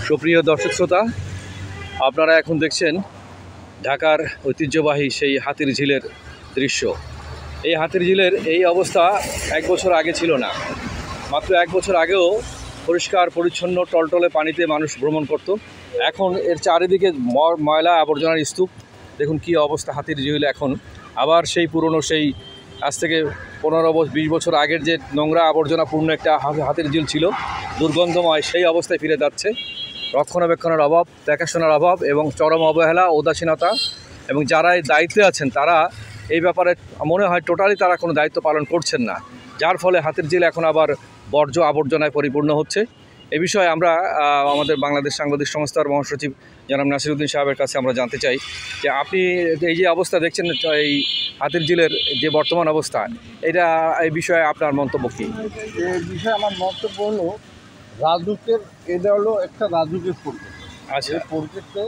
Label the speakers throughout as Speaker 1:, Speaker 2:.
Speaker 1: সুপ্রিয় দর্শক শ্রোতা, আপনারা এখন দেখছেন ঢাকার ঐতিহ্যবাহী সেই হাতির ঝিলের দৃশ্য। এই হাতির ঝিলের এই অবস্থা এক বছর আগে ছিল না। মাত্র এক বছর আগেও পরিষ্কার পরিচ্ছন্ন টলটলে পানিতে মানুষ ভ্রমণ করত। এখন এর চারিদিকে ময়লা আবর্জনার স্তূপ। দেখুন কী অবস্থা হাতির ঝিল। এখন আবার সেই পুরনো সেই আজ থেকে 15-20 বছর আগের যে নোংরা আবর্জনাপূর্ণ একটা হাতির ঝিল ছিল, দুর্গন্ধময়, সেই অবস্থায় ফিরে যাচ্ছে। রক্ষণাবেক্ষণের অভাব, দেখাশোনার অভাব এবং চরম অবহেলা, উদাসীনতা, এবং যারা এই দায়িত্বে আছেন তারা এই ব্যাপারে মনে হয় টোটালি তারা কোনো দায়িত্ব পালন করছেন না, যার ফলে হাতির ঝিল এখন আবার বর্জ্য আবর্জনায় পরিপূর্ণ হচ্ছে। এ বিষয়ে আমরা আমাদের বাংলাদেশ সাংবাদিক সংস্থার মহাসচিব জনাব নাসিরউদ্দিন সাহেবের কাছে আমরা জানতে চাই যে আপনি এই যে অবস্থা দেখছেন, এই হাতির ঝিলের যে বর্তমান অবস্থা, এটা এই বিষয়ে আপনার মন্তব্য কী?
Speaker 2: এই বিষয়ে আমার মন্তব্য হলো, রাজুকের এটা হলো একটা রাজুকের প্রজেক্ট।
Speaker 1: আচ্ছা,
Speaker 2: এই প্রজেক্টে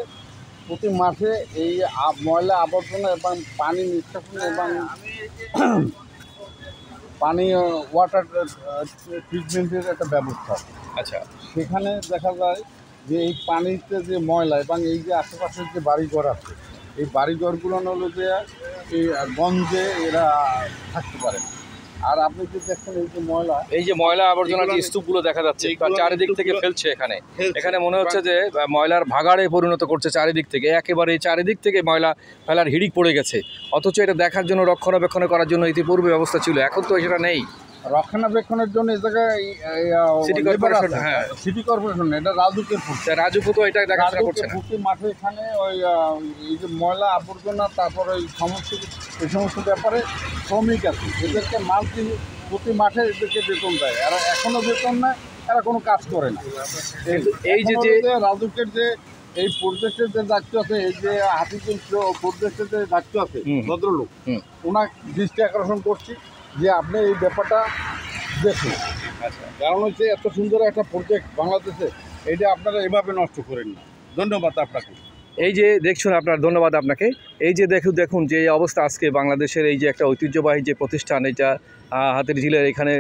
Speaker 2: প্রতি মাসে এই ময়লা আবর্জনা এবং পানি নিষ্কাশন এবং পানি ওয়াটার ট্রিটমেন্টের একটা ব্যবস্থা।
Speaker 1: আচ্ছা,
Speaker 2: সেখানে দেখা যায় যে এই পানিতে যে ময়লা এবং এই যে আশেপাশের যে বাড়িঘর আছে, এই বাড়িঘরগুলো হলো যে এই গঞ্জে এরা থাকতে পারে না। আর আপনি যে দেখছেন এই যে ময়লা
Speaker 1: আবর্জনার যে স্তূপগুলো দেখা যাচ্ছে চারিদিক থেকে ফেলছে, এখানে মনে হচ্ছে যে ময়লার ভাগাড়ে পরিণত করছে চারিদিক থেকে, একেবারে চারিদিক থেকে ময়লা ফেলার হিড়িক পড়ে গেছে। অথচ এটা দেখার জন্য, রক্ষণাবেক্ষণ করার জন্য ইতিপূর্বে ব্যবস্থা ছিল, এখন তো সেটা নেই।
Speaker 2: রক্ষণাবেক্ষণের জন্য এই জায়গায়
Speaker 1: সিটি কর্পোরেশন,
Speaker 2: হ্যাঁ সিটি কর্পোরেশন, এটা রাজুকের
Speaker 1: রাজুকু তো এটা দেখাশোনা করছে না।
Speaker 2: প্রতি মাঠে এখানে ওই এই যে ময়লা আবর্জনা, তারপর এই সমস্ত ব্যাপারে শ্রমিক আছে, এদেরকে প্রতি মাঠে এদেরকে বেতন দেয়। এরা এখনো বেতন নেয়, এরা কোনো কাজ করে না। এই যে রাজুকের যে এই প্রজেক্টের যে দায়িত্ব আছে, এই যে হাতিঝিল প্রজেক্টের যে দায়িত্ব আছে, ভদ্রলোক, ওনার দৃষ্টি আকর্ষণ করছি যে আপনি এই ব্যাপারটা দেখুন। আচ্ছা, কারণ হচ্ছে এত সুন্দর একটা প্রজেক্ট বাংলাদেশে, এটা আপনারা এভাবে নষ্ট করেন না। ধন্যবাদ আপনাকে।
Speaker 1: এই যে দেখুন, আপনার ধন্যবাদ আপনাকে। এই যে দেখুন যে এই অবস্থা আজকে বাংলাদেশের এই যে একটা ঐতিহ্যবাহী যে প্রতিষ্ঠান, এটা হাতির ঝিলের, এখানে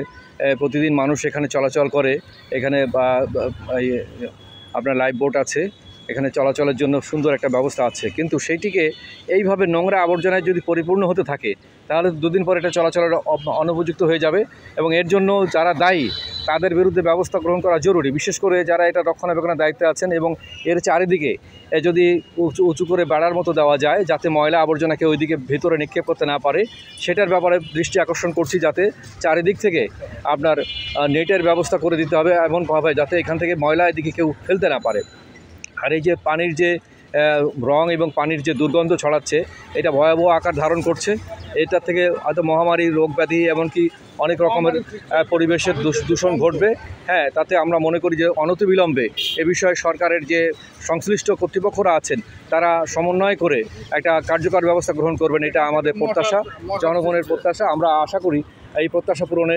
Speaker 1: প্রতিদিন মানুষ এখানে চলাচল করে। এখানে আপনার লাইফ বোট আছে, এখানে চলাচলের জন্য সুন্দর একটা ব্যবস্থা আছে, কিন্তু সেইটিকে এইভাবে নোংরা আবর্জনায় যদি পরিপূর্ণ হতে থাকে, তাহলে দুদিন পর এটা চলাচলের অনুপযুক্ত হয়ে যাবে। এবং এর জন্য যারা দায়ী তাদের বিরুদ্ধে ব্যবস্থা গ্রহণ করা জরুরি, বিশেষ করে যারা এটা রক্ষণাবেক্ষণের দায়িত্বে আছেন। এবং এর চারিদিকে যদি উঁচু করে বেড়ার মতো দেওয়া যায়, যাতে ময়লা আবর্জনাকে ওইদিকে ভেতরে নিক্ষেপ করতে না পারে, সেটার ব্যাপারে দৃষ্টি আকর্ষণ করছি, যাতে চারিদিক থেকে আপনার নেটের ব্যবস্থা করে দিতে হবে, এমনভাবে যাতে এখান থেকে ময়লা এদিকে কেউ ফেলতে না পারে। আর এই যে পানির যে রং এবং পানির যে দুর্গন্ধ ছড়াচ্ছে, এটা ভয়াবহ আকার ধারণ করছে। এটা থেকে হয়তো মহামারী, রোগ ব্যাধি, এমনকি অনেক রকমের পরিবেশের দূষণ ঘটবে। হ্যাঁ, তাতে আমরা মনে করি যে অনতিবিলম্বে এ বিষয়ে সরকারের যে সংশ্লিষ্ট কর্তৃপক্ষরা আছেন, তারা সমন্বয় করে একটা কার্যকর ব্যবস্থা গ্রহণ করবেন। এটা আমাদের প্রত্যাশা, জনগণের প্রত্যাশা। আমরা আশা করি এই প্রত্যাশা পূরণে